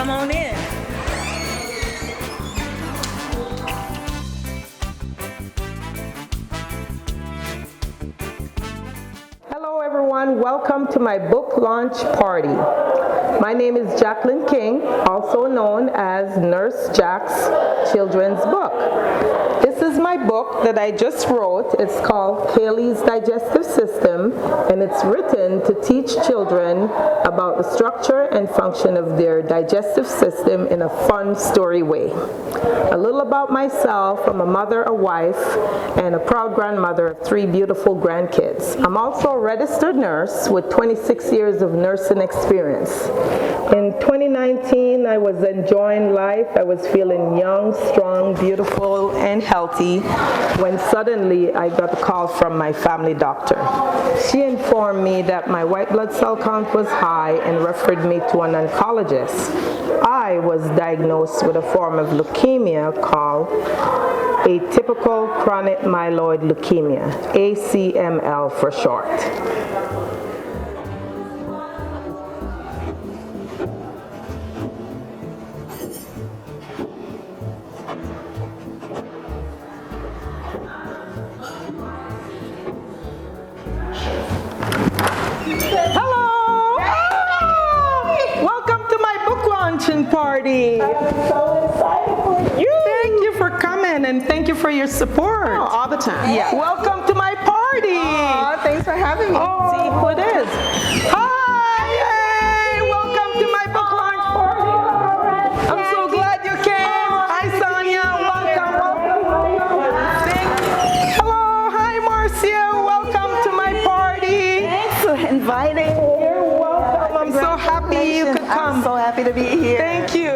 Come on in. Hello everyone, welcome to my book launch party. My name is Jacqueline King, also known as Nurse Jack's Children's Book. This is my book that I just wrote. It's called Kaylee's Digestive System, and it's written to teach children about the structure and function of their digestive system in a fun story way. A little about myself: I'm a mother, a wife, and a proud grandmother of 3 beautiful grandkids. I'm also a registered nurse with 26 years of nursing experience. In 2019, I was enjoying life. I was feeling young, strong, beautiful, and healthy when suddenly I got a call from my family doctor. She informed me that my white blood cell count was high and referred me to an oncologist. I was diagnosed with a form of leukemia called atypical chronic myeloid leukemia, ACML for short. Party. I'm so excited for you. Thank you for coming and thank you for your support. Oh, all the time. Yeah. Welcome to my party. Oh, thanks for having me. Oh, see who it is. Hi, yay. Welcome to my book launch party. I'm so glad you came. Hi, Sonia. Welcome. Hello. Hi, Marcia. Welcome to my party. Thanks for inviting me. You're welcome. I'm so happy you could come. I'm so happy to be here. Thank you.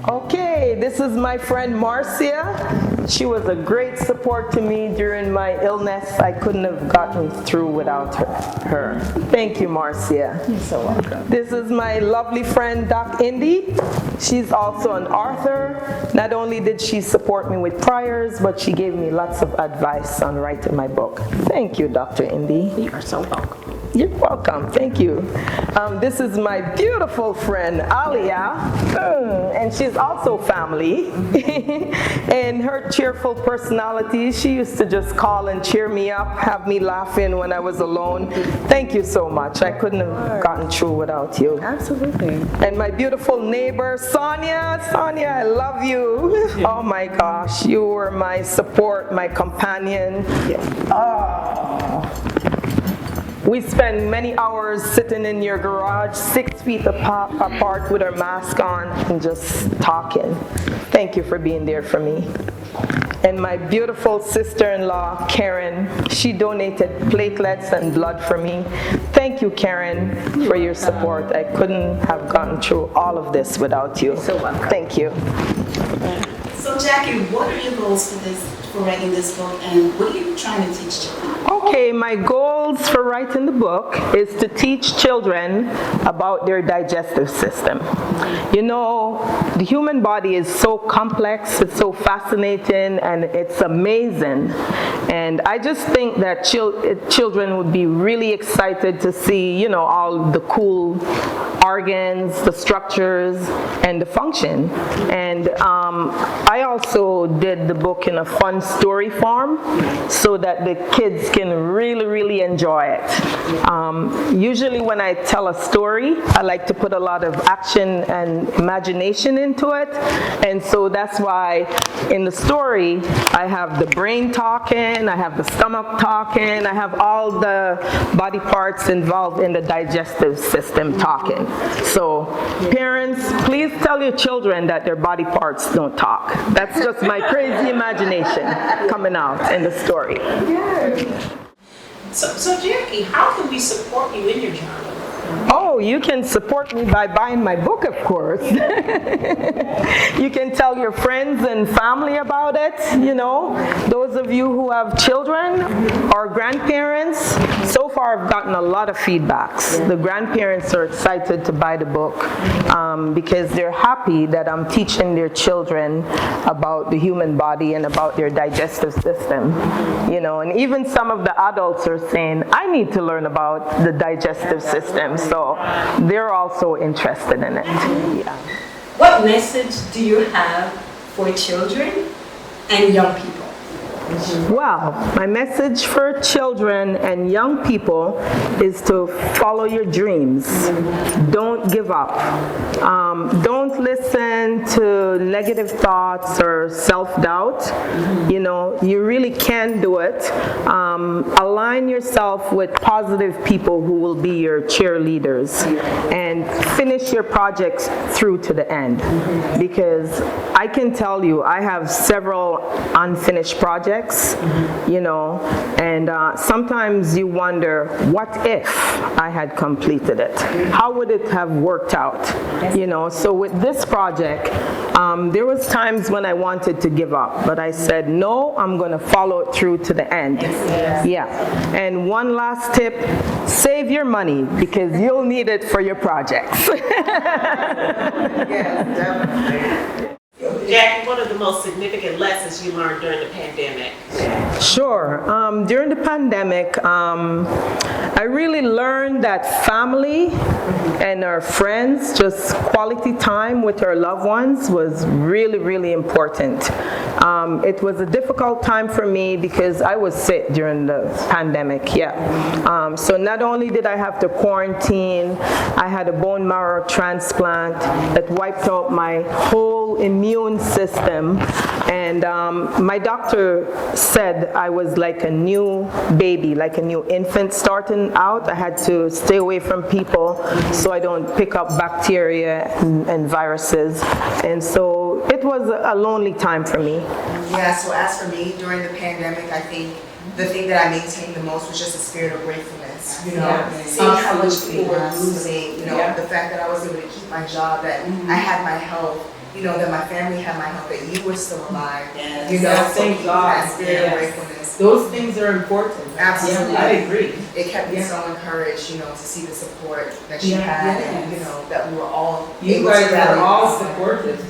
Okay, this is my friend Marcia. She was a great support to me during my illness. I couldn't have gotten through without her. Thank you, Marcia. You're so welcome. This is my lovely friend, Doc Indy. She's also an author. Not only did she support me with prayers, but she gave me lots of advice on writing my book. Thank you, Dr. Indy. You are so welcome. You're welcome. Thank you. This is my beautiful friend, Alia, and she's also family. And her cheerful personality, she used to just call and cheer me up, have me laughing when I was alone. Thank you so much. I couldn't have gotten through without you. Absolutely. And my beautiful neighbor, Sonia. Sonia, I love you. Oh my gosh, you were my support, my companion. Oh. We spend many hours sitting in your garage, 6 feet apart with our mask on and just talking. Thank you for being there for me. And my beautiful sister-in-law, Karen, she donated platelets and blood for me. Thank you, Karen, for your support. I couldn't have gotten through all of this without you. So welcome. Thank you. So Jackie, what are your goals for writing this book, and what are you trying to teach children? Okay, my goals for writing the book is to teach children about their digestive system. You know, the human body is so complex, it's so fascinating, and it's amazing. And I just think that children would be really excited to see, you know, all the cool organs, the structures, and the function. And I also did the book in a fun story form so that the kids can really enjoy it. Usually when I tell a story, I like to put a lot of action and imagination into it. And so that's why in the story, I have the brain talking, I have the stomach talking, I have all the body parts involved in the digestive system talking. So parents, please tell your children that their body parts don't talk. That's just my crazy imagination coming out in the story. So Jackie, how can we support you in your journey? Oh, you can support me by buying my book, of course. You can tell your friends and family about it, you know. Those of you who have children or grandparents, so so far I've gotten a lot of feedbacks. The grandparents are excited to buy the book because they're happy that I'm teaching their children about the human body and about their digestive system. You know, and even some of the adults are saying, I need to learn about the digestive system. So they're also interested in it. Yeah. What message do you have for children and young people? Well, my message for children and young people is to follow your dreams. Don't give up. Don't listen to negative thoughts or self-doubt. You know, you really can do it. Align yourself with positive people who will be your cheerleaders and finish your projects through to the end. Because I can tell you, I have several unfinished projects. You know, and sometimes you wonder, what if I had completed it? How would it have worked out? You know, so with this project, there was times when I wanted to give up, but I said, no, I'm going to follow it through to the end. Yeah. And one last tip, save your money because you'll need it for your projects. Yes, definitely. Jackie, what are the most significant lessons you learned during the pandemic? Sure. During the pandemic, I really learned that family and our friends, just quality time with our loved ones was really, really important. It was a difficult time for me because I was sick during the pandemic, yeah. So not only did I have to quarantine, I had a bone marrow transplant that wiped out my whole immune system, and my doctor said I was like a new baby, like a new infant starting out. I had to stay away from people so I don't pick up bacteria and viruses, and so it was a lonely time for me. Yeah, so as for me, during the pandemic, I think the thing that I maintained the most was just a spirit of gratefulness, you know, seeing how much people were losing, you know, the fact that I was able to keep my job, that I had my health, you know, that my family had my health, that you were still alive, you know, so Thank God. that spirit of gratefulness. Those things are important. Absolutely. Yeah, I agree. It kept me so encouraged, you know, to see the support that you had, and, you know, that we were all able to rally. supportive.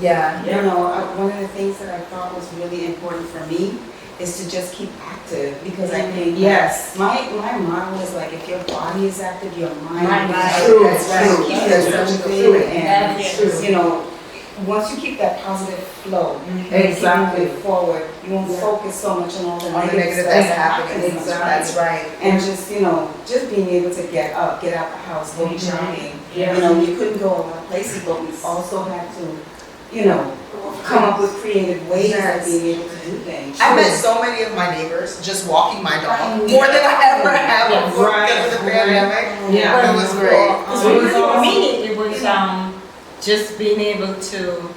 Yeah. You know, one of the things that I thought was really important for me is to just keep active, because I think Yes. my motto is like, if your body is active, your mind is Right. active. That's right. Keep That's it such a moving, good and point. you know, once you keep that positive flow, Exactly. keep moving forward, you won't focus so much on all the All the negative negative stuff that's that happening. happens. That's right. And just, you know, just being able to get up, get out the house, go jogging. Yeah. You know, we couldn't go a lot of places, but we also had to, you know, come up with creative ways of being able to do things. I met so many of my neighbors just walking my dog, more than I ever have before because of the pandemic. Yeah. It was great. For me, it was just being able to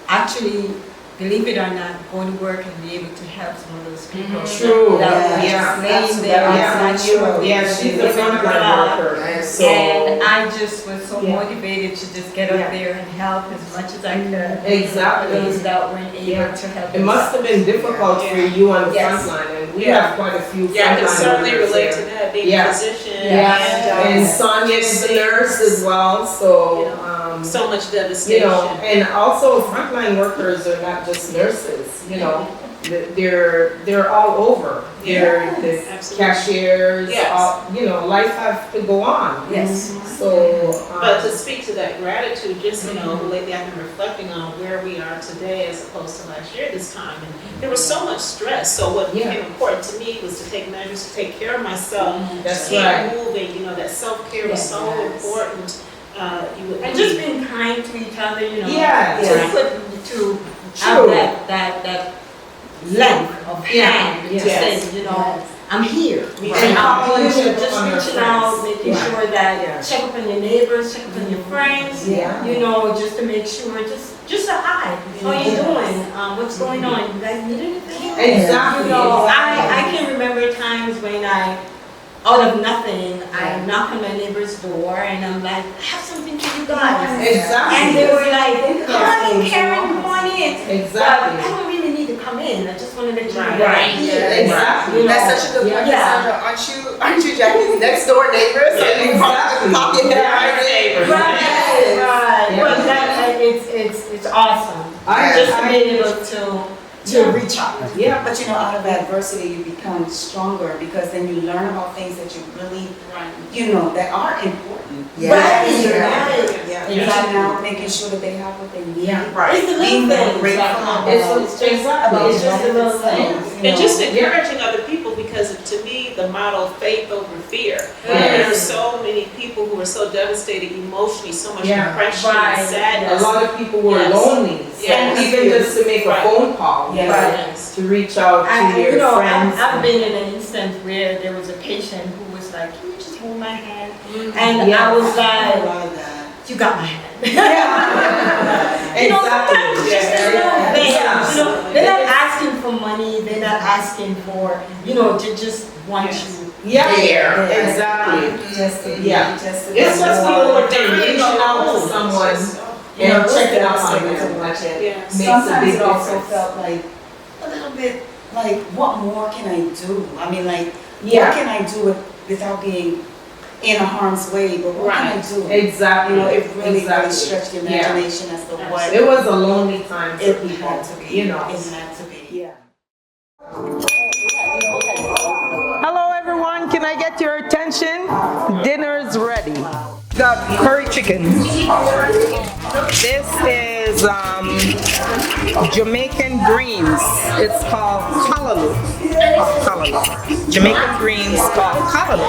actually, believe it or not, go to work and be able to help some of those people. True. That were Yeah. just laying there outside sure. Yeah, she's a frontline worker. So, And I just was so Yeah. motivated to just get up there and help as much as I could. Exactly. Those that weren't able Yeah. to help. it must have been difficult for you on the Yes. front line, and we Yeah. have quite a few Yeah, I can frontline certainly workers relate there. to that, being Yeah. a physician And Sonia is a nurse as well, so, so much you devastation. know, and also frontline workers are not just nurses, you know, they're all over. They're the Absolutely. cashiers, Yes. you know, life has to go on. Yes. So, But to speak to that gratitude, just, you know, lately I've been reflecting on where we are today as opposed to last year this time. And there was so much stress. So what became important to me was to take measures to take care of myself, That's keep right. moving, you know, that self-care was so important. And just being kind to each other, you know. Yeah. To have True. that length of hand to Yes. say, you know, I'm here. Me And too. I'm Just reaching out, making Yeah. sure that, Yeah. check up on your neighbors, check up on your friends, Yeah. you know, just to make sure, just a hi, how you doing, what's going on, you guys need anything? Exactly. You know, I can remember times when out of nothing, I knock on my neighbor's door and I'm like, I have something for you guys. Exactly. And they were like, hi, Karen, good morning. Exactly. But I don't really need to come in. in. I just want to let you know Right. that Right. I'm here. Exactly. You know, That's such a good point, yeah. Cassandra. Aren't you Jackie's next door neighbor? So you probably pop your head right in. Right, Yes. right. Yeah. But that, it's awesome. Just to be able to reach out. Yeah, but out of adversity, you become stronger because then you learn about things that you really, that are important. Yeah. Right. Reaching out, making sure that they have what they need. Yeah. It's the little things. It's just the little things. And just encouraging other people, because to me, the model of faith over fear. There are so many people who are so devastated emotionally, so much depression and A sadness. lot of people were Yes. lonely, so Yes. even just to make a Right. phone call, Yes. to reach out to your friends. I've been in an instance where there was a patient who was like, "Can you just hold my hand?" And I was like, "You got my hand." Sometimes it's just a little thing. They're not asking for money. They're not asking for, to just want you. Exactly. Just to be, Yeah. just to be. It's just a little thing, Really reaching out to alone. someone, It's checking up on devastating to them. watch it. Yes. Makes a Sometimes big it also difference. felt like a little bit like, what more can I do? I mean, like, Yeah. what can I do without being in a harm's way? But what can I do? Exactly. It really Exactly. stretched your Yeah. imagination as to what It was a lonely time for it people, had to be. you know. It had to be. Yeah. Hello everyone, can I get your attention? Dinner's ready. Got curry chicken. This is Jamaican greens. It's called kalaloo. Jamaican greens called kalaloo.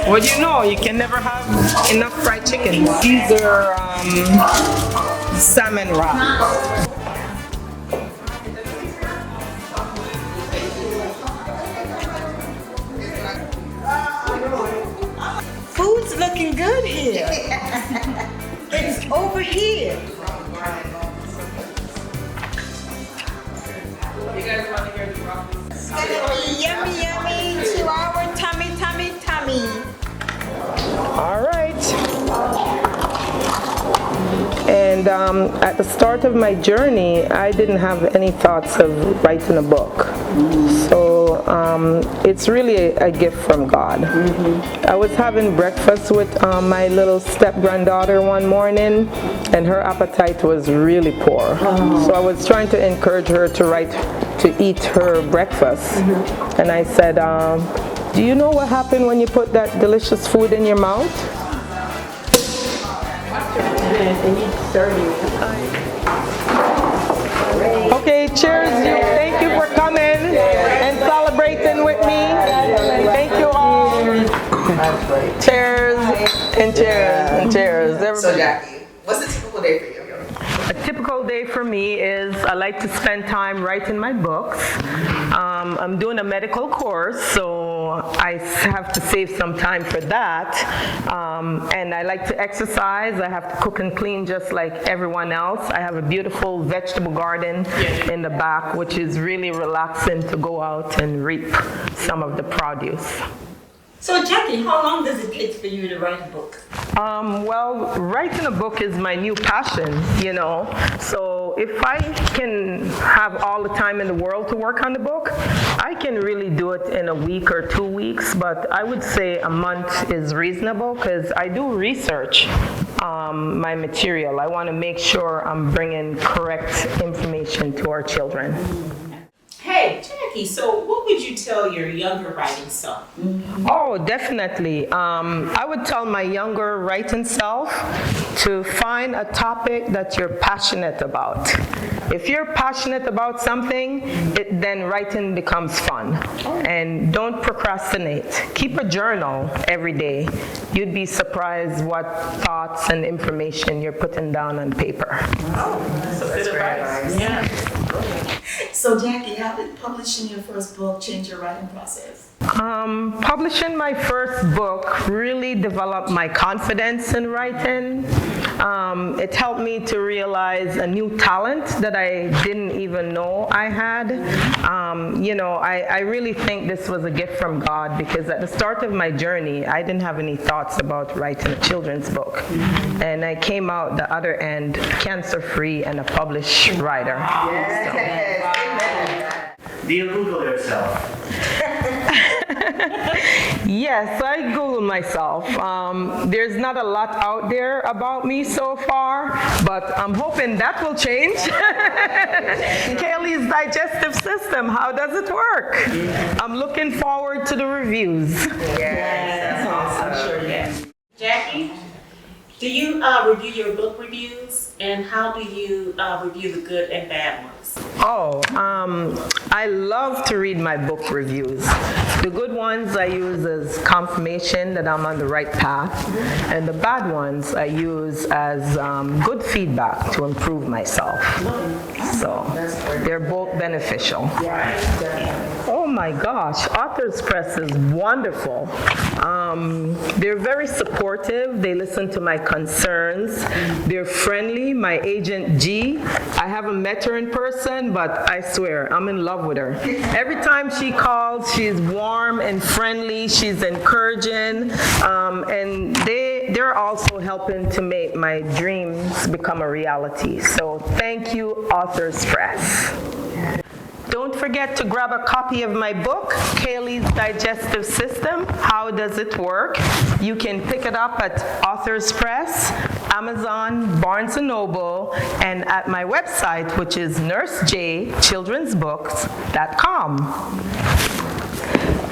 What do you know? You can never have enough fried chicken. These are salmon wraps. Food's looking good here. It's over here. It's gonna be yummy, yummy to our tummy, tummy, tummy. All right. And at the start of my journey, I didn't have any thoughts of writing a book. So it's really a gift from God. I was having breakfast with my little step-granddaughter one morning, and her appetite was really poor. So I was trying to encourage her to eat her breakfast. And I said, do you know what happened when you put that delicious food in your mouth? Okay, cheers. Thank you for coming and celebrating with me. Thank you all. Cheers and cheers and cheers. So Jackie, what's a typical day for you? A typical day for me is I like to spend time writing my books. I'm doing a medical course, so I have to save some time for that. And I like to exercise. I have to cook and clean just like everyone else. I have a beautiful vegetable garden in the back, which is really relaxing to go out and reap some of the produce. So Jackie, how long does it take for you to write a book? Well, writing a book is my new passion, So if I can have all the time in the world to work on the book, I can really do it in a week or 2 weeks, but I would say a month is reasonable because I do research my material. I want to make sure I'm bringing correct information to our children. Hey, Jackie, so what would you tell your younger writing self? Oh, definitely. I would tell my younger writing self to find a topic that you're passionate about. If you're passionate about something, then writing becomes fun. And don't procrastinate. Keep a journal every day. You'd be surprised what thoughts and information you're putting down on paper. That's good advice. Yeah. So Jackie, how did publishing your first book change your writing process? Publishing my first book really developed my confidence in writing. It helped me to realize a new talent that I didn't even know I had. I really think this was a gift from God, because at the start of my journey, I didn't have any thoughts about writing a children's book. And I came out the other end cancer-free and a published writer. Do you Google yourself? Yes, I Google myself. There's not a lot out there about me so far, but I'm hoping that will change. Kaylee's digestive system, how does it work? I'm looking forward to the reviews. That's awesome. I'm sure, yes. Jackie, do you review your book reviews, and how do you review the good and bad ones? I love to read my book reviews. The good ones I use as confirmation that I'm on the right path, and the bad ones I use as good feedback to improve myself. So they're both beneficial. Oh my gosh, Authors Press is wonderful. They're very supportive. They listen to my concerns. They're friendly. My agent G, I haven't met her in person, but I swear I'm in love with her. Every time she calls, she's warm and friendly. She's encouraging, and they're also helping to make my dreams become a reality. So thank you, Authors Press. Don't forget to grab a copy of my book, Kaylee's Digestive System, How Does It Work? You can pick it up at Authors Press, Amazon, Barnes & Noble, and at my website, which is nursejchildrensbooks.com.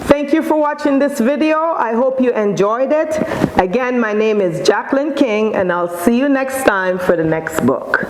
Thank you for watching this video. I hope you enjoyed it. Again, my name is Jacqueline King, and I'll see you next time for the next book.